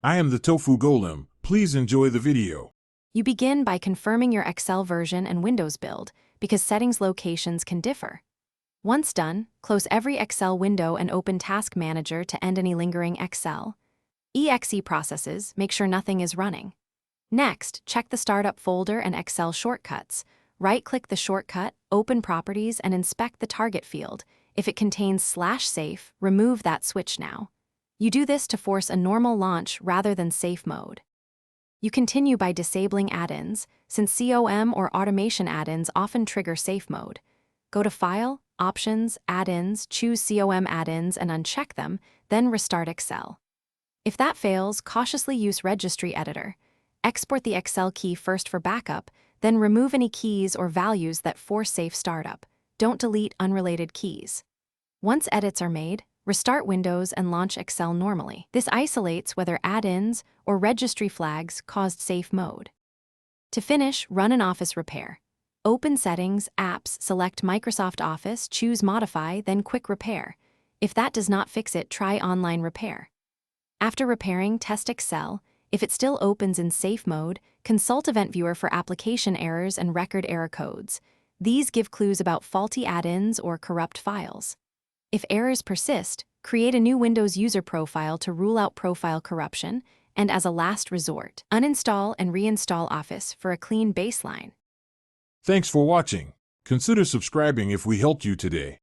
I am the Tofu Golem. Please enjoy the video. You begin by confirming your Excel version and Windows build, because settings locations can differ. Once done, close every Excel window and open Task Manager to end any lingering Excel. EXE processes, make sure nothing is running. Next, check the Startup folder and Excel shortcuts. Right-click the shortcut, open Properties, and inspect the target field. If it contains /safe, remove that switch now. You do this to force a normal launch rather than safe mode. You continue by disabling add-ins, since COM or automation add-ins often trigger safe mode. Go to File, Options, Add-ins, choose COM add-ins and uncheck them, then restart Excel. If that fails, cautiously use Registry Editor. Export the Excel key first for backup, then remove any keys or values that force safe startup. Don't delete unrelated keys. Once edits are made, restart Windows and launch Excel normally. This isolates whether add-ins or registry flags caused safe mode. To finish, run an Office repair. Open Settings, Apps, select Microsoft Office, choose Modify, then Quick Repair. If that does not fix it, try Online Repair. After repairing, test Excel. If it still opens in safe mode, consult Event Viewer for application errors and record error codes. These give clues about faulty add-ins or corrupt files. If errors persist, create a new Windows user profile to rule out profile corruption, and as a last resort, uninstall and reinstall Office for a clean baseline. Thanks for watching. Consider subscribing if we helped you today.